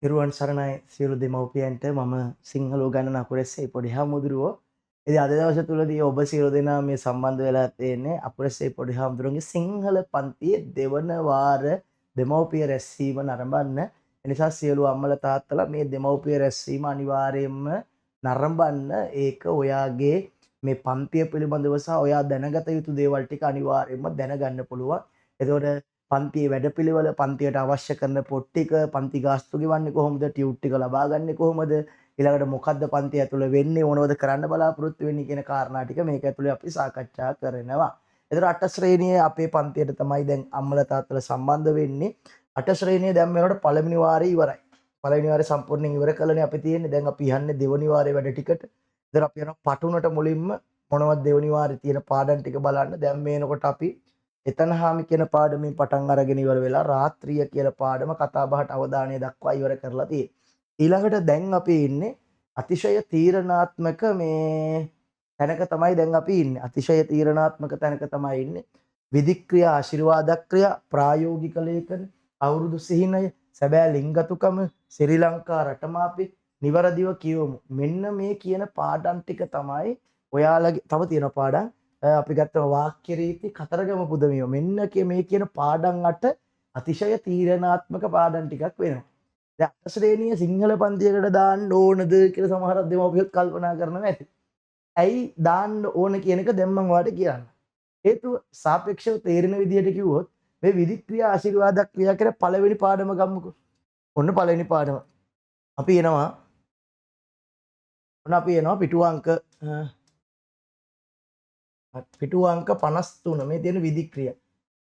ඉරුවන් සරණයි සියලු දෙමව්පියන්ට මම සිංහල උගන්නන අපුරැස්සේ පොඩි හාමුදුරුවෝ. ඉතින් අද දවස තුලදී ඔබ සියලු දෙනා මේ සම්බන්ධ වෙලා තියෙන්නේ අපුරැස්සේ පොඩි හාමුදුරුවන්ගේ සිංහල පන්තියේ දෙවන වාර දෙමව්පිය රැස්වීම නරඹන්න. ඒ නිසා සියලු අම්මලා තාත්තලා මේ දෙමව්පිය රැස්වීම අනිවාර්යයෙන්ම නරඹන්න. ඒක ඔයාගේ මේ පන්තිය පිළිබඳව සහ ඔයා දැනගත යුතු දේවල් ටික අනිවාර්යයෙන්ම දැනගන්න පුළුවන්. එතකොට පන්තියේ වැඩපිළිවෙල පන්තියට අවශ්‍ය කරන පොත් ටික පන්ති ගාස්තු ගෙවන්නේ කොහොමද ටියුට් ටික ලබා ගන්නේ කොහොමද ඊළඟට මොකද්ද පන්තිය ඇතුළේ වෙන්නේ මොනවද කරන්න බලාපොරොත්තු වෙන්නේ කියන කාරණා ටික මේක ඇතුළේ අපි සාකච්ඡා කරනවා. ඒතර 8 ශ්‍රේණියේ අපේ පන්තියට තමයි දැන් අම්මලා තාත්තලා සම්බන්ධ වෙන්නේ. 8 ශ්‍රේණියේ දැන් වෙනකොට පළවෙනි වාරේ ඉවරයි. පළවෙනි වාරේ සම්පූර්ණයෙන් ඉවර කළනේ අපි තියෙන්නේ. දැන් අපි යන්නේ දෙවෙනි වාරේ වැඩ ටිකට. ඒතර අපි යනවා පටුනට මුලින්ම මොනවද දෙවෙනි වාරේ තියෙන පාඩම් ටික බලන්න. දැන් මේනකොට අපි එතනහාමි කියන පාඩමෙන් පටන් අරගෙන ඉවර වෙලා රාත්‍රිය කියලා පාඩම කතා බහට අවධානය දක්වා ඉවර කරලා තියෙනවා. ඊළඟට දැන් අපි ඉන්නේ අතිශය තීරණාත්මක මේ තැනක තමයි දැන් අපි ඉන්නේ. අතිශය තීරණාත්මක තැනක තමයි ඉන්නේ. විධික්‍රියා ආශිර්වාද ක්‍රියා ප්‍රායෝගික ලේඛන අවුරුදු සිහිනය සැබෑ ලිංගතුකම ශ්‍රී ලංකා රටමාපි නිවරදිව කියවමු. මෙන්න මේ කියන පාඩම් ටික තමයි ඔයාලගේ තව තියෙන පාඩම් අපි ගත්තම වාක්‍ය රීති කතරගම පුදමිය මෙන්න මේ කියන පාඩම් 8 අතිශය තීරණාත්මක පාඩම් ටිකක් වෙනවා. දැන් 8 ශ්‍රේණිය සිංහල පන්තියකට දාන්න ඕනද කියලා සමහර දෙමව්පියෝ කල්පනා කරනවා ඇති. ඇයි දාන්න ඕන කියන එක දැන් මම ඔයාලට කියන්න. හේතුව සාපේක්ෂව තේරෙන විදිහට කිව්වොත් මේ විධික්‍රියා ආශිර්වාද ක්‍රියා කියන පළවෙනි පාඩම ගමුකෝ. ඔන්න පළවෙනි පාඩම. අපි එනවා පිටු අංක පිටු අංක 53 මේ තියෙන විධික්‍රියා.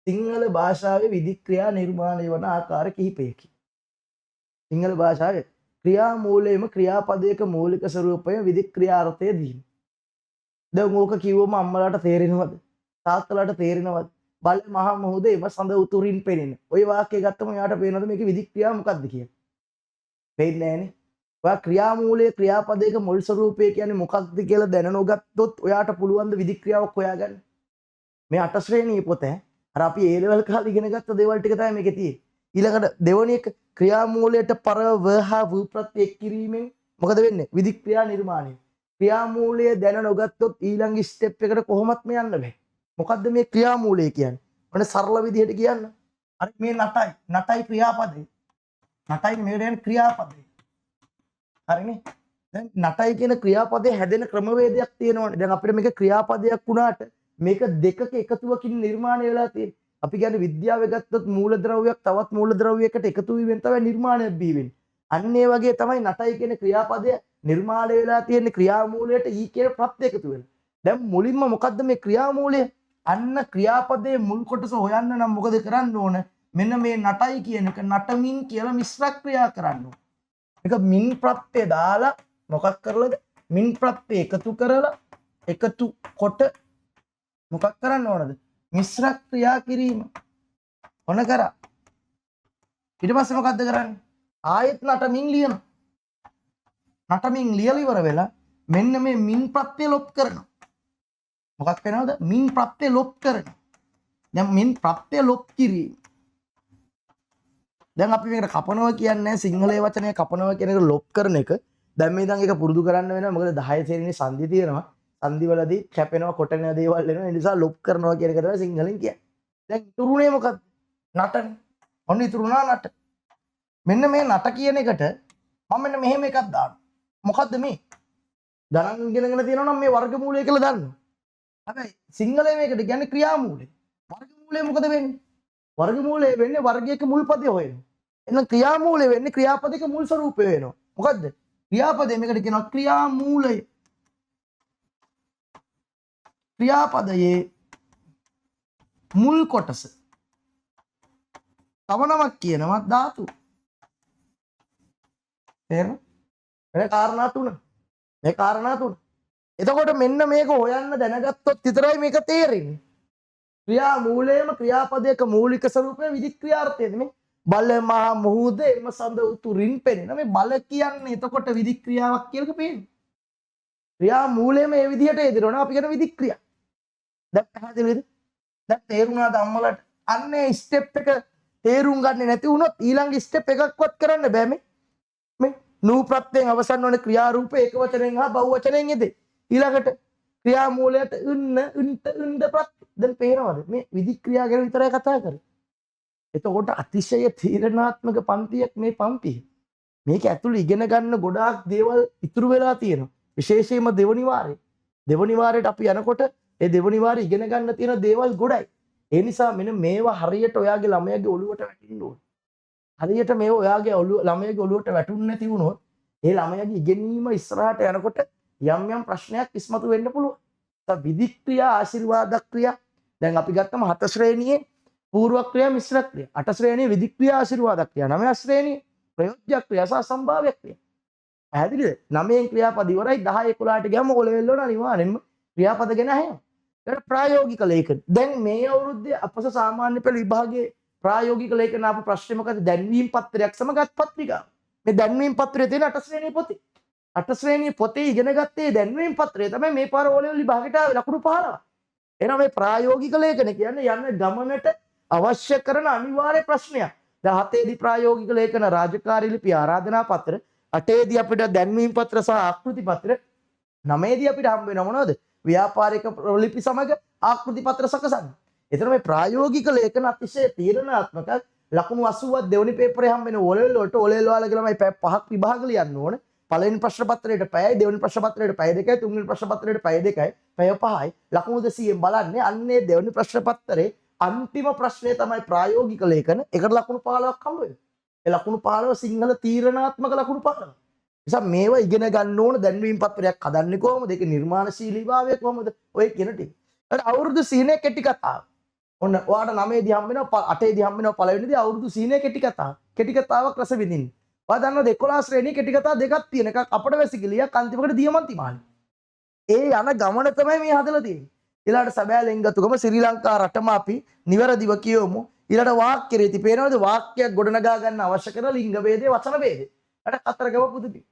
සිංහල භාෂාවේ විධික්‍රියා නිර්මාණය වන ආකාර කිහිපයකි. සිංහල භාෂාවේ ක්‍රියා මූලයේම ක්‍රියාපදයක මූලික ස්වරූපය විධික්‍රියා අර්ථය දීම. දැන් ඕක කිව්වම අම්මලාට තේරෙනවද? තාත්තලාට තේරෙනවද? බල මහ මොහොතේ එම සඳ උතුරින් පෙනෙන. ওই වාක්‍යය ගත්තම යාට පේනවද මේකේ විධික්‍රියාව මොකක්ද කියලා? පේන්නේ නැහනේ. ඔයා ක්‍රියාමූලයේ ක්‍රියාපදයක මුල් ස්වරූපය කියන්නේ මොකක්ද කියලා දැන නොගත්තොත් ඔයාට පුළුවන් ද විධික්‍රියාවක් හොයාගන්න. මේ 8 ශ්‍රේණියේ පොත අර අපි A level කාලේ ඉගෙන ගත්ත දේවල් ටික තමයි මේකේ තියෙන්නේ. ඊළඟට දෙවෙනි එක ක්‍රියාමූලයට පර වහ වූ ප්‍රත්‍ය එක් කිරීමෙන් මොකද වෙන්නේ? විධික්‍රියා නිර්මාණය. ක්‍රියාමූලය දැන නොගත්තොත් ඊළඟ ස්ටෙප් එකට කොහොමත් මේ යන්න බෑ. මොකද්ද මේ ක්‍රියාමූලය කියන්නේ? ඔන්න සරල විදිහට කියන්න. අර මේ නටයි ක්‍රියාපදේ. නටයි මේ කියන්නේ ක්‍රියාපදේ. හරිනේ. දැන් නටයි කියන ක්‍රියාපදේ හැදෙන ක්‍රමවේදයක් තියෙනවනේ. දැන් අපිට මේක ක්‍රියාපදයක් වුණාට මේක දෙකක එකතුවකින් නිර්මාණය වෙලා තියෙන්නේ. අපි කියන්නේ විද්‍යාවේ ගත්තොත් මූලද්‍රව්‍යයක් තවත් මූලද්‍රව්‍යයකට එකතු වීමෙන් තමයි නිර්මාණයක් බී වෙන්නේ. අන්න ඒ වගේ තමයි නටයි කියන ක්‍රියාපදය නිර්මාණය වෙලා තියෙන්නේ ක්‍රියාමූලයට ඊ කියන ප්‍රත්‍ය එකතු වෙලා. දැන් මුලින්ම මොකද්ද මේ ක්‍රියාමූලය? අන්න ක්‍රියාපදයේ මුල් කොටස හොයන්න නම් මොකද කරන්න ඕන? මෙන්න මේ නටයි කියන එක නටමින් කියලා මිශ්‍ර ක්‍රියා කරන්න ඕන. එක මින් ප්‍රත්‍ය දාලා මොකක් කරලාද මින් ප්‍රත්‍ය එකතු කරලා එකතු කොට මොකක් කරන්න ඕනද මිශ්‍ර ක්‍රියා කිරීම ඔන කරා ඊට පස්සේ මොකද්ද කරන්නේ ආයෙත් නටමින් ලියනවා නටමින් ලියලා ඉවර වෙලා මෙන්න මේ මින් ප්‍රත්‍ය ලොප් කරනවා මොකක් වෙනවද මින් ප්‍රත්‍ය ලොප් කරනවා දැන් මින් ප්‍රත්‍ය ලොප් කිරීම දැන් අපි මේකට කපනවා කියන්නේ සිංහලයේ වචනය කපනවා කියන එක ලොප් කරන එක. දැන් මේ ඉඳන් ඒක පුරුදු කරන්න වෙනවා. මොකද 10 ශ්‍රේණියේ සංදි තියෙනවා. සංදිවලදී කැපෙනවා කොටන දේවල් වෙනවා. ඒ නිසා ලොප් කරනවා කියන එක තමයි සිංහලෙන් කියන්නේ. දැන් ඉතුරුනේ මොකද්ද? නටන. ඔන්න ඉතුරුනා නට. මෙන්න මේ නට කියන එකට මම මෙන්න මෙහෙම එකක් දානවා. මොකද්ද මේ? ගණන් ඉගෙනගෙන තියෙනවා නම් මේ වර්ගමූලය කියලා දන්නවා. හැබැයි සිංහලයේ මේකට කියන්නේ ක්‍රියාමූලය. වර්ගමූලය මොකද වෙන්නේ? වර්ගමූලය වෙන්නේ වර්ගයක මුල් පදය හොයනවා. එහෙනම් ක්‍රියාමූලය වෙන්නේ ක්‍රියාපදයක මුල් ස්වරූපය වෙනවා. මොකද්ද? ක්‍රියාපදය මේකට කියනවා ක්‍රියාමූලය. ක්‍රියාපදයේ මුල් කොටස. තව නමක් කියනවා ධාතු. තේරෙනවද? මේ කාරණා තුන. එතකොට මෙන්න මේක හොයන්න දැනගත්තොත් විතරයි මේක තේරෙන්නේ. ක්‍රියා මූලයේම ක්‍රියාපදයක මූලික ස්වරූපය විධික්‍රියාර්ථයද මේ බල මහ මුහුදේ එම සඳ උතුරින් පෙනෙන මේ බල කියන්නේ එතකොට විධික්‍රියාවක් කියලා පේන්නේ. ක්‍රියා මූලයේම මේ විදිහට එදිරවනවා අපි කියන විධික්‍රියා. දැන් පැහැදිලිද? දැන් තේරුණාද අම්මලාට? අන්නේ ස්ටෙප් එක තේරුම් ගන්නේ නැති වුණොත් ඊළඟ ස්ටෙප් එකක්වත් කරන්න බෑ මේ. මේ නූ ප්‍රත්‍යයෙන් අවසන් වන ක්‍රියා රූප ඒක වචනයෙන් හා බහුව වචනයෙන් යෙදේ. ඊළඟට ක්‍රියා මූලයට ඉන්න ප්‍රත්‍ය. දැන් පේනවද මේ විධික්‍රියා ගැන විතරයි කතා කරන්නේ. එතකොට අතිශය තීරණාත්මක පන්තියක් මේ පන්තිය. මේක ඇතුළේ ඉගෙන ගන්න ගොඩාක් දේවල් ඉතුරු වෙලා තියෙනවා. විශේෂයෙන්ම දෙවනි වාරේ. දෙවනි වාරයට අපි යනකොට ඒ දෙවනි වාරේ ඉගෙන ගන්න තියෙන දේවල් ගොඩයි. ඒ නිසා මෙන්න මේවා හරියට ඔයාගේ ළමයාගේ ඔළුවට වැටෙන්න ඕන. හරියට මේව ඔයාගේ ළමයාගේ ඔළුවට වැටුන්නේ නැති වුණොත් ඒ ළමයාගේ ඉගෙනීම ඉස්සරහට යනකොට යම් යම් ප්‍රශ්නයක් ඉස්මතු වෙන්න පුළුවන්. විධික්‍රියා ආශිර්වාද ක්‍රියා දැන් අපි ගත්තම 7 ශ්‍රේණියේ పూర్ව ක්‍රියා මිශ්‍ර ක්‍රියා 8 ශ්‍රේණියේ විධික්‍රියා ආශිර්වාද ක්‍රියා 9 ශ්‍රේණියේ ප්‍රයෝජ්‍ය ක්‍රියා සහ සම්භාව්‍ය ක්‍රියා. පැහැදිලිද? 9න් ක්‍රියාපද ඉවරයි 10 11ට ගියාම ඔය ලෙවල් වල අනිවාර්යෙන්ම ක්‍රියාපද ගැන අහනවා. ඊට ප්‍රායෝගික ලේඛන. දැන් මේ අවුරුද්දේ අපස සාමාන්‍ය පෙළ විභාගයේ ප්‍රායෝගික ලේඛන ආපු ප්‍රශ්නේ මොකද? දැන්වීම් පත්‍රයක් සමගත් පත්‍රිකාව. මේ දැන්වීම් පත්‍රයේ තියෙන 8 ශ්‍රේණියේ පොතේ. 8 ශ්‍රේණියේ පොතේ ඉගෙන ගත්තේ දැන්වීම් පත්‍රය තමයි මේ පාර O level විභාගයට ආවේ ලකුණු 15. එහෙනම් මේ ප්‍රායෝගික ලේඛන කියන්නේ යන ගමනට අවශ්‍ය කරන අනිවාර්ය ප්‍රශ්නයක්. දැන් 7 දී ප්‍රායෝගික ලේඛන රාජකාරී ලිපි ආරාධනා පත්‍ර, 8 දී අපිට දැන්වීම් පත්‍ර සහ ආකෘති පත්‍ර, 9 දී අපිට හම්බ වෙන මොනවද? ව්‍යාපාරික ලිපි සමග ආකෘති පත්‍ර සකසන්න. එතන මේ ප්‍රායෝගික ලේඛන අතිශය තීරණාත්මක ලකුණු 80ක් දෙවෙනි පේපරේ හම්බ වෙන O level වලට O level වල ළමයි පැය 5ක් විභාග ලියන්න ඕන. පළවෙනි ප්‍රශ්න පත්‍රයට පැයයි, දෙවෙනි ප්‍රශ්න පත්‍රයට පැය 2යි, තුන්වෙනි ප්‍රශ්න පත්‍රයට පැය 2යි, පැය 5යි. ලකුණු 200න් බලන්නේ අන්නේ දෙවෙනි ප්‍රශ්න පත්‍රයේ අන්තිම ප්‍රශ්නය තමයි ප්‍රායෝගික ලේඛන. ඒකට ලකුණු 15ක් හම්බ වෙනවා. ඒ ලකුණු 15 සිංහල තීරණාත්මක ලකුණු 15. නිසා මේවා ඉගෙන ගන්න ඕන දැන්වීම් පත්‍රයක් හදන්නේ කොහොමද? ඒක නිර්මාණශීලීභාවය කොහොමද? ඔය කියන ටික. ඊට අවුරුදු සීනේ කෙටි කතාව. ඔන්න ඔයාට 9 දී හම්බ වෙනවා, 8 දී හම්බ වෙනවා පළවෙනිදී අවුරුදු සීනේ කෙටි කතාව. කෙටි කතාවක් රස විඳින්න. ඔයා දන්නවද 11 ශ්‍රේණියේ කෙටි කතා දෙකක් තියෙන එකක් අපට වැසිකිළියක් අන්තිමකට දියමන්ති මාළි. ඒ යන ගමන තමයි මේ හදලා තියෙන්නේ. ඊළඟට සැබෑ ලෙන්ගතුකම ශ්‍රී ලංකා රටම අපි නිවැරදිව කියවමු. ඊළඟට වාක්‍ය රීති පේනවද? වාක්‍යයක් ගොඩනගා ගන්න අවශ්‍ය කරන ලිංග ભેදේ, වචන ભેදේ. ඊට කතරගම පුදුපි.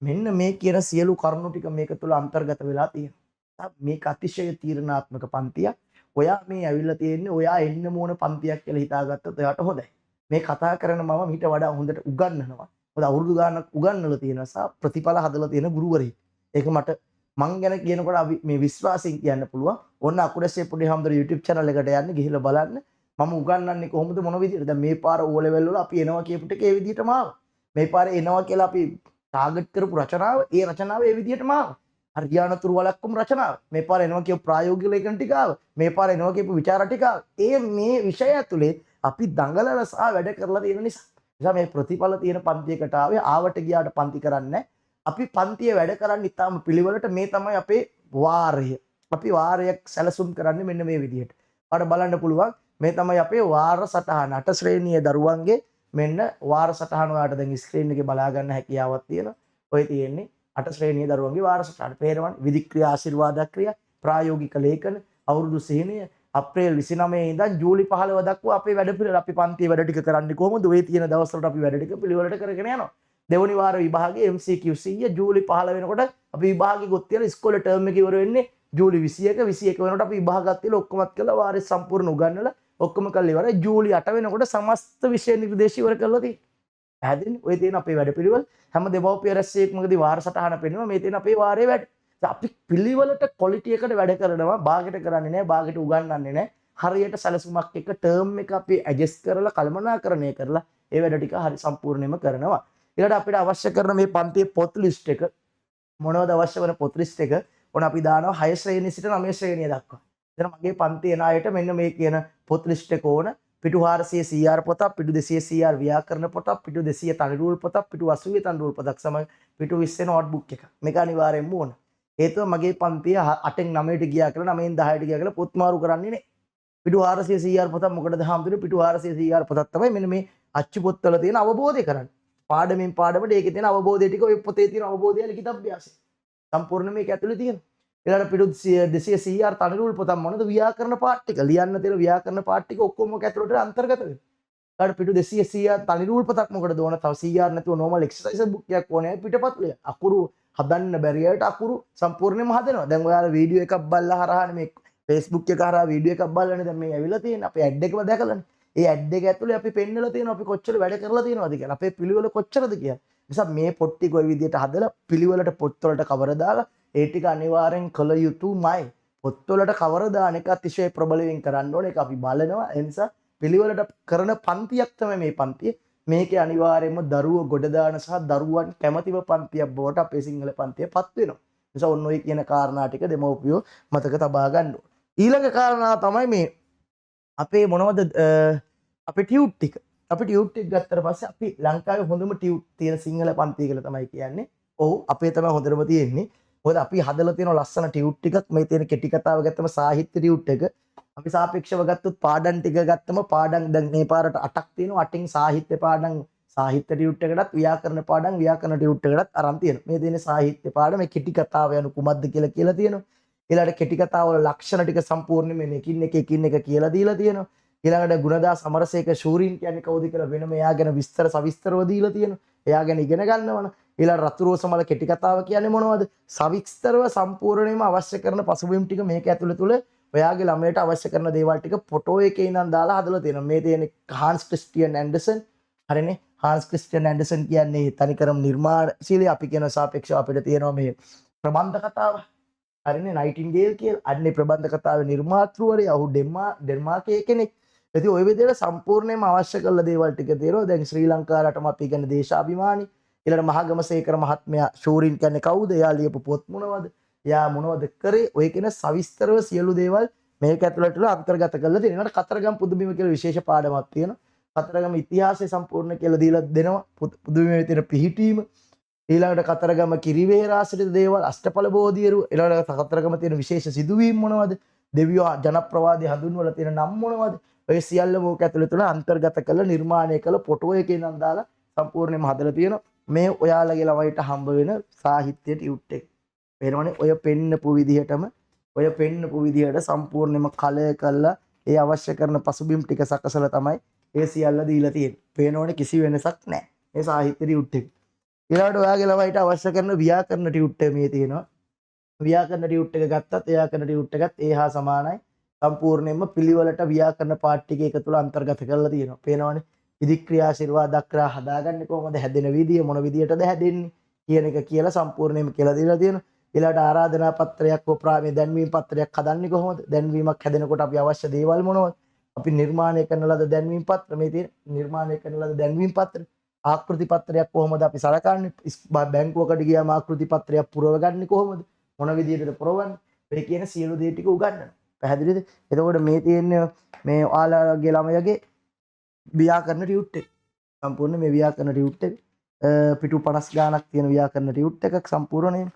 මෙන්න මේ කියන සියලු කරුණු ටික මේක තුල අන්තර්ගත වෙලා තියෙනවා. මේක අතිශය තීරණාත්මක පන්තියක්. ඔයා මේ ඇවිල්ලා තියෙන්නේ ඔයා එන්න ඕන පන්තියක් කියලා හිතාගත්තොත් ඔයාට හොඳයි. මේ කතා කරන මම මීට වඩා හොඳට උගන්වනවා. මොකද අවුරුදු ගානක් උගන්වලා තියෙන නිසා ප්‍රතිඵල හදලා තියෙන ගුරුවරයෙක්. ඒක මට මං ගැන කියනකොට අපි මේ විශ්වාසයෙන් කියන්න පුළුවන්. ඔන්න අකුරසේ පොඩි හැමදෙර YouTube channel එකට යන්න ගිහිල්ලා බලන්න. මම උගන්වන්නේ කොහොමද මොන විදිහට. දැන් මේ පාර O level වල අපි එනවා කියපු ටික ඒ විදිහටම ආවා. මේ පාරේ එනවා කියලා අපි ටාගට් කරපු රචනාව, ඒ රචනාව ඒ විදිහටම ආවා. හරියාන තුරු වලක්කම රචනාව. මේ පාර එනවා කියපු ප්‍රායෝගික ලේඛන ටික ආවා. මේ පාර එනවා කියපු විචාර ටික ආවා. ඒ මේ විෂය ඇතුලේ අපි දඟලලා සහ වැඩ කරලා තියෙන නිසා. නිසා මේ ප්‍රතිඵල තියෙන පන්තියකට ආවට ගියාට පන්ති කරන්නේ අපි පන්තිය වැඩ කරන්නේ ඉතාලම පිළිවෙලට. මේ තමයි අපේ වාරය. අපි වාරයක් සැලසුම් කරන්නේ මෙන්න මේ විදිහට. ඔයාලට බලන්න පුළුවන් මේ තමයි අපේ වාර සටහන. 8 ශ්‍රේණියේ දරුවන්ගේ මෙන්න වාර සටහන ඔයාලට දැන් ස්ක්‍රීන් එකේ බලා ගන්න හැකියාවක් තියෙනවා. ඔය තියෙන්නේ 8 ශ්‍රේණියේ දරුවන්ගේ වාර සටහන. පේනවනේ විධික්‍රියා ආශිර්වාද ක්‍රියා, ප්‍රායෝගික ලේඛන, අවුරුදු සිහිනය, අප්‍රේල් 29 ඉඳන් ජූලි 15 දක්වා අපේ වැඩ පිළිවෙල අපි පන්තියේ වැඩ ටික කරන්නේ කොහොමද? ඔය තියෙන දවස්වලට අපි වැඩ ටික පිළිවෙලට කරගෙන යනවා. දෙවනි වාර විභාගයේ MCQ 100 ජූලි 15 වෙනකොට අපි විභාගෙ ගොත් තියලා ඉස්කෝලේ ටර්ම් එක ඉවර වෙන්නේ ජූලි 21 වෙනකොට අපි විභාගات තියලා ඔක්කොමත් කළා වාරේ සම්පූර්ණ උගන්වලා ඔක්කොම කළා ඉවරයි. ජූලි 8 වෙනකොට සමස්ත විෂය නිර්දේශ ඉවර කරලා තියෙනවා. පැහැදිලිද? ඔය තියෙන අපේ වැඩ පිළිවෙල හැම දෙමව්පිය රැස්සියෙක්මකදී වාර සටහන පෙන්වනවා. මේ තියෙන අපේ වාරයේ වැඩ. අපි පිළිවෙලට ක්වොලිටි එකට වැඩ කරනවා. භාගයට කරන්නේ නැහැ, භාගයට උගන්වන්නේ නැහැ. හරියට සැලසුමක් එක ටර්ම් එක අපි ඇඩ්ජස්ට් කරලා කළමනාකරණය කරලා ඒ වැඩ ටික හරි සම්පූර්ණයෙන්ම කරනවා. ඊළඟට අපිට අවශ්‍ය කරන මේ පන්තියේ පොත් ලිස්ට් එක මොනවද අවශ්‍ය වෙන පොත් ලිස්ට් එක ඔන්න අපි දානවා 6 ශ්‍රේණිය සිට 9 ශ්‍රේණිය දක්වා. එතන මගේ පන්තියේ එන අයට මෙන්න මේ කියන පොත් ලිස්ට් එක ඕන. පිටු 400 CR පොතක්, පිටු 200 CR ව්‍යාකරණ පොතක්, පිටු 200 තනි රූල් පොතක්, පිටු 80 තනි රූල් පොතක් සමග පිටු 20 නෝට්බුක් එක. මේක අනිවාර්යෙන්ම ඕන. හේතුව මගේ පන්තිය 8න් 9ට ගියා කියලා 9න් 10ට ගියා කියලා පොත් මාරු කරන්නේ නේ. පිටු 400 CR පොතක් මොකටද හාමුදුරුවෝ? පිටු 400 CR පොතක් තමයි මෙන්න මේ අච්චු පොත්වල තියෙන අවබෝධය කරන්නේ. පාඩමින් පාඩමට ඒකේ තියෙන අවබෝධය ටික ඔය පොතේ තියෙන අවබෝධය ලිඛිත අභ්‍යාසය. සම්පූර්ණ මේක ඇතුලේ තියෙනවා. ඊළඟ පිටු 200 CR තනි රූල් පොතක් මොනවද? ව්‍යාකරණ පාඩ ටික. ලියන්න තියෙන ව්‍යාකරණ පාඩ ටික ඔක්කොම ඔක ඇතුළට අන්තර්ගත වෙනවා. ඊළඟ පිටු 200 CR තනි රූල් පොතක් මොකටද ඕන? තව CR නැතුව normal exercise book එකක් ඕනේ. පිටපත්ලය. අකුරු හදන්න බැරි අයට අකුරු සම්පූර්ණයෙන්ම හදනවා. දැන් ඔයාලා වීඩියෝ එකක් බලලා හරහානේ මේ Facebook එක හරහා වීඩියෝ එකක් බලලානේ දැන් මේ ඇවිල්ලා තියෙන්නේ. අපේ ඇඩ් එකම දැකලානේ. ඒ ඇඩ් එක ඇතුලේ අපි පෙන්නලා තියෙනවා අපි කොච්චර වැඩ කරලා තියෙනවද කියලා. අපේ පිළිවෙල කොච්චරද කියලා. නිසා මේ පොත් ටික ওই විදිහට හදලා පිළිවෙලට පොත්වලට කවර දාලා ඒ ටික අනිවාර්යෙන් කළ යුතුමයි. පොත්වලට කවර දාන එක අතිශය ප්‍රබලයෙන් කරන්න ඕනේ. ඒක අපි බලනවා. ඒ නිසා පිළිවෙලට කරන පන්තියක් තමයි මේ පන්තිය. මේකේ අනිවාර්යයෙන්ම දරුවෝ ගොඩ දාන සහ දරුවන් කැමැතිව පන්තියක් බවට අපේ සිංහල පන්තියපත් වෙනවා. නිසා ඔන්න ඔය කියන කාරණා ටික දෙමව්පියෝ මතක තබා ගන්න ඕනේ. ඊළඟ කාරණා තමයි මේ අපේ මොනවද අපේ ටියුට් ටික. අපි ටියුට් ටික ගත්තට පස්සේ අපි ලංකාවේ හොඳම ටියුට් තියෙන සිංහල පන්තිය කියලා තමයි කියන්නේ. ඔව් අපේ තමයි හොඳටම තියෙන්නේ. මොකද අපි හදලා තියෙන ලස්සන ටියුට් ටිකක් මේ තියෙන කෙටි කතාව ගත්තම සාහිත්‍ය ටියුට් එක අපි සාපේක්ෂව ගත්තොත් පාඩම් ටික ගත්තම පාඩම් දැන් මේ පාරට 8ක් තියෙනවා. 8න් සාහිත්‍ය පාඩම් සාහිත්‍ය ටියුට් එකකටත් ව්‍යාකරණ පාඩම් ව්‍යාකරණ ටියුට් එකකටත් අරන් තියෙනවා. මේ දෙන්නේ සාහිත්‍ය පාඩම මේ කෙටි කතාව යනු කුමක්ද කියලා තියෙනවා. ඊළඟට කෙටි කතාව වල ලක්ෂණ ටික සම්පූර්ණයෙන් මේ එකින් එක කියලා දීලා තියෙනවා. ඊළඟට ගුණදාස අමරසේකර ශූරීන් කියන්නේ කවුද කියලා වෙනම එයා ගැන විස්තර සවිස්තරව දීලා තියෙනවා. එයා ගැන ඉගෙන ගන්නවන. ඊළඟ රතුරෝසමල කෙටි කතාව කියන්නේ මොනවද? සවිස්තරව සම්පූර්ණයෙන්ම අවශ්‍ය කරන පසුබිම් ටික මේක ඇතුළේ තුල ඔයාගේ ළමයට අවශ්‍ය කරන දේවල් ටික ෆොටෝ එකේ ඉඳන් දාලා හදලා තියෙනවා. මේ තියෙන හාන්ස් ක්‍රිස්ටියන් ඇන්ඩර්සන්. හරිනේ. හාන්ස් ක්‍රිස්ටියන් ඇන්ඩර්සන් කියන්නේ තනිකරම නිර්මාණශීලී අපි කියන සාපේක්ෂව අපිට තියෙනවා මේ ප්‍රබන්ධ කතාව. හරිනේ නයිටින්ගේල් කියලා. අන්නේ ප්‍රබන්ධ කතාවේ නිර්මාතෘවරයා ඔහු ඩෙන්මාර්කයේ කෙනෙක්. ඉතින් ওই විදිහට සම්පූර්ණයෙන්ම අවශ්‍ය කරලා දේවල් ටික තියෙනවා. දැන් ශ්‍රී ලංකාව රටම අපි කියන දේශාභිමානී. ඊළඟ මහගමසේකර මහත්මයා ශූරීන් කියන්නේ කවුද? එයා ලියපු පොත් මොනවද? එයා මොනවද කරේ? ඔය කියන සවිස්තරව සියලු දේවල් මේක ඇතුළට අන්තර්ගත කරලා තියෙනවා. ඊළඟ කතරගම පුදුබිම කියලා විශේෂ පාඩමක් තියෙනවා. කතරගම ඉතිහාසය සම්පූර්ණ කියලා දීලා දෙනවා. පුදුබිමේ තියෙන පිහිටීම. ඊළඟට කතරගම කිරිවේරාසිරිත දේවල් අෂ්ටඵල බෝධියරු. ඊළඟට කතරගම තියෙන විශේෂ සිදුවීම් මොනවද? දෙවියෝ ජනප්‍රවාදී හඳුන්වලා තියෙන නම් මොනවද? ඔය සියල්ලම ඕක ඇතුළේ තුන අන්තර්ගත කරලා නිර්මාණය කළ ෆොටෝ එකේ ඉඳන් දාලා සම්පූර්ණයෙන්ම හදලා තියෙනවා. මේ ඔයාලගේ ළමයිට හම්බ වෙන සාහිත්‍ය ටියුට් එක. වෙනවනේ ඔය පෙන්නපු විදිහට සම්පූර්ණයෙන්ම කලය කළා ඒ අවශ්‍ය කරන පසුබිම් ටික සකසලා තමයි ඒ සියල්ල දීලා තියෙන්නේ. පේනවනේ කිසි වෙනසක් නැහැ. මේ සාහිත්‍ය ටියුට් එක. ඊළඟට ඔයාගේ ළමයිට අවශ්‍ය කරන ව්‍යාකරණ ටියුට් එක මේ තියෙනවා. ව්‍යාකරණ ටියුට් එක ගත්තත් ව්‍යාකරණ ටියුට් එකත් ඒ හා සමානයි. සම්පූර්ණයෙන්ම පිළිවෙලට ව්‍යාකරණ පාට් ටික එක තුල අන්තර්ගත කරලා තියෙනවා. පේනවනේ ඉදික්‍රියා ශිර්වාදක්‍රා හදාගන්නේ කොහොමද? හැදෙන විදිය මොන විදියටද හැදෙන්නේ කියන එක කියලා සම්පූර්ණයෙන්ම කියලා දීලා තියෙනවා. ඊළඟට ආරාධනා පත්‍රයක් හෝ ප්‍රාමේ දැන්වීම පත්‍රයක් හදන්නේ කොහොමද? දැන්වීමක් හැදෙනකොට අපි අවශ්‍ය දේවල් මොනවද? අපි නිර්මාණය කරන ලද දැන්වීම පත්‍ර මේ තියෙන නිර්මාණය කරන ලද දැන්වීම පත්‍ර ආකෘති පත්‍රයක් කොහොමද අපි සලකන්නේ? බැංකුවකට ගියාම ආකෘති පත්‍රයක් පුරවගන්නේ කොහොමද? මොන විදියටද පුරවන්නේ? මේ කියන සියලු දේ ටික උගන්වනවා. පැහැදිලිද? එතකොට මේ තියෙන්නේ මේ ඔයාලගේ ළමයාගේ ව්‍යාකරණ ටියුට් එක. සම්පූර්ණ මේ ව්‍යාකරණ ටියුට් එක පිටු 50 ගාණක් තියෙන ව්‍යාකරණ ටියුට් එකක් සම්පූර්ණයෙන්.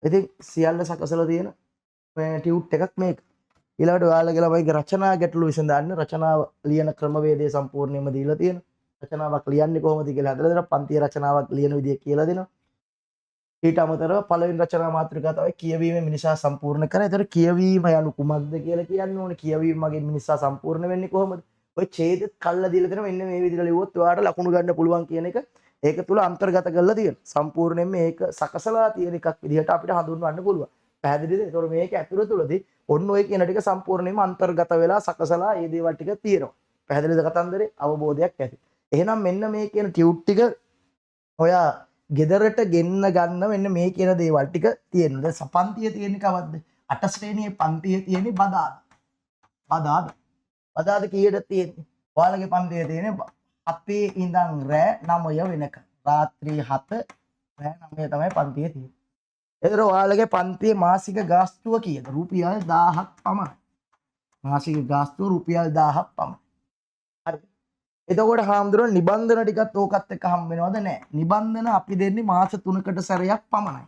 ඉතින් සියල්ල සකසලා තියෙන මේ ටියුට් එකක් මේක. ඊළඟට ඔයාලගේ ළමයිගේ රචනා ගැටළු විසඳන්න රචනාව ලියන ක්‍රමවේදය සම්පූර්ණයෙන්ම දීලා තියෙනවා. රචනාවක් ලියන්නේ කොහොමද කියලා හදලා දෙනවා. පන්තිය රචනාවක් ලියන විදිය කියලා දෙනවා. ඊට අමතරව පළවෙනි රචනා මාතෘකාව තමයි කියවීම මිනිසා සම්පූර්ණ කරන. ඒතර කියවීම යනු කුමක්ද කියලා කියන්න ඕනේ. කියවීම මගින් මිනිසා සම්පූර්ණ වෙන්නේ කොහොමද? ඔය ඡේදෙත් කල්ලා දීලා දෙනවා. මෙන්න මේ විදිහට ලිව්වොත් ඔයාලට ලකුණු ගන්න පුළුවන් කියන එක ඒක තුල අන්තර්ගත කරලා තියෙනවා. සම්පූර්ණයෙන් මේක සකසලා තියෙන එකක් විදිහට අපිට හඳුන්වන්න පුළුවන්. පැහැදිලිද? ඒතකොට මේක ඇතුළත තුලදී ඔන්න ඔය කියන ටික සම්පූර්ණයෙන්ම අන්තර්ගත වෙලා සකසලා මේ දේවල් ටික තියෙනවා. පැහැදිලිද කතන්දරේ? අවබෝධයක් ඇති. එහෙනම් මෙන්න මේ කියන ටියුට් ටික ඔයා ගෙදරට ගෙන්න ගන්න මෙන්න මේ කියන දේවල් ටික තියෙනවා. දැන් සපන්තිය තියෙන්නේ කවද්ද? 8 ශ්‍රේණියේ පන්තියේ තියෙන්නේ බදාද. බදාද කීයද තියෙන්නේ? ඔයාලගේ පන්තියේ තියෙන්නේ 7 ඉඳන් රෑ 9 වෙනකම්. රාත්‍රී 7 රෑ 9 තමයි පන්තියේ තියෙන්නේ. ඒතර ඔයාලගේ පන්තියේ මාසික ගාස්තුව කීයද? රුපියල් 1000ක් පමණයි. මාසික ගාස්තුව රුපියල් 1000ක් පමණයි. හරි. එතකොට හාමුදුරුවෝ නිබන්ධන ටිකත් ඕකත් එක්ක හම් වෙනවද? නැහැ. නිබන්ධන අපි දෙන්නේ මාස 3කට සැරයක් පමණයි.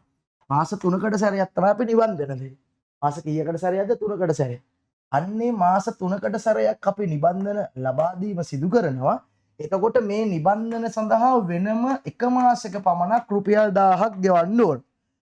මාස 3කට සැරයක් තමයි අපි නිබන්ධන දෙන්නේ. මාස කීයකට සැරයක්ද? 3කට සැරයක්. අන්නේ මාස 3කට සැරයක් අපි නිබන්ධන ලබා දීම සිදු කරනවා. එතකොට මේ නිබන්ධන සඳහා වෙනම එක මාසයක පමණක් රුපියල් 1000ක් ගෙවන්න ඕන.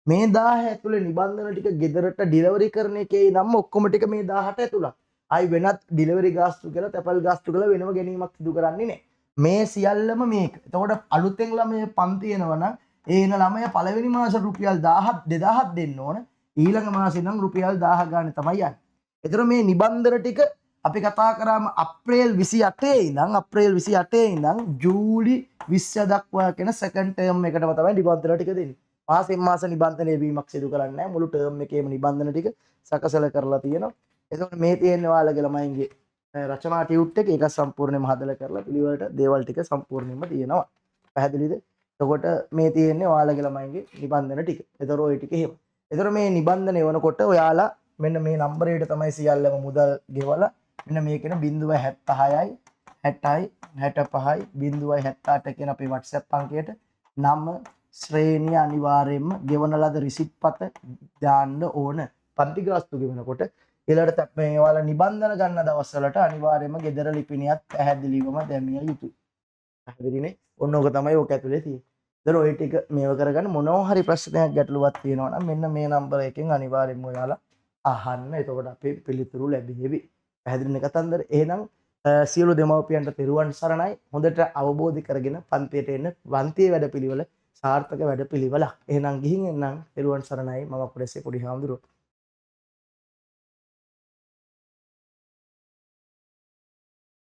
මේ 1000 ඇතුලේ නිබන්ධන ටික ගෙදරට ඩිලිවරි කරන එකේ නම් ඔක්කොම ටික මේ 1000ට ඇතුළත්. ආයි වෙනත් ඩිලිවරි ගාස්තු කියලා තැපල් ගාස්තු කියලා වෙනම ගැනීමක් සිදු කරන්නේ නැහැ. මේ සියල්ලම මේක. එතකොට අලුතෙන් ළමයි පන්ති එනවනම් ඒ එන ළමයා පළවෙනි මාසේ රුපියල් 1000ක් 2000ක් දෙන්න ඕන. ඊළඟ මාසේ නම් රුපියල් 1000 ගානේ තමයි යන්නේ. එතකොට මේ නිබන්ධන ටික අපි කතා කරාම අප්‍රේල් 28 ඉඳන් ජූලි 20 දක්වා කියන සෙකන්ඩ් ටර්ම් එකටම තමයි නිබන්ධන ටික දෙන්නේ. මාසෙන් මාස නිබන්ධනය වීමක් සිදු කරන්නේ නැහැ. මුළු ටර්ම් එකේම නිබන්ධන ටික සකසලා කරලා තියෙනවා. එතකොට මේ තියෙන්නේ ඔයාලගේ ළමයින්ගේ රචනා ටියුට් එක ඒක සම්පූර්ණයෙන්ම හදලා කරලා පිළිවෙලට දේවල් ටික සම්පූර්ණයෙන්ම තියෙනවා. පැහැදිලිද? එතකොට මේ තියෙන්නේ ඔයාලගේ ළමයින්ගේ නිබන්ධන ටික. එතකොට ওই ටික එහෙම. එතකොට මේ නිබන්ධනය වෙනකොට ඔයාලා මෙන්න මේ නම්බරයට තමයි සියල්ලම මුදල් ගෙවලා මෙන්න මේකේන 0.76යි 60යි 65යි 0.78 කියන අපේ WhatsApp අංකයට නම ශ්‍රේණිය අනිවාර්යයෙන්ම ගෙවන ලද රිසිට් පත දාන්න ඕන. පන්ති ගාස්තු ගෙවනකොට ඊළඟට මේ ඔයාලා නිබන්ධන ගන්න දවස්වලට අනිවාර්යයෙන්ම ගෙදර ලිපිනියත් පැහැදිලිවම දැමිය යුතුයි. පැහැදිලිනේ? ඔන්න ඕක තමයි ඕක ඇතුලේ තියෙන්නේ. ඒතර ඔය ටික මේව කරගන්න මොනවා හරි ප්‍රශ්නයක් ගැටලුවක් තියෙනවා නම් මෙන්න මේ නම්බර එකෙන් අනිවාර්යයෙන්ම ඔයාලා අහන්න. එතකොට අපේ පිළිතුරු ලැබෙවි. පැහැදිලිනේ කතන්දර? එහෙනම් සියලු දෙමව්පියන්ට තෙරුවන් සරණයි. හොඳට අවබෝධ කරගෙන පන්තියට එන්න. පන්තියේ වැඩපිළිවෙල සාර්ථක වැඩපිළිවෙලක්. එහෙනම් ගිහින් එන්නම්. තෙරුවන් සරණයි. මම අපරසේ පොඩි හාමුදුරුවෝ.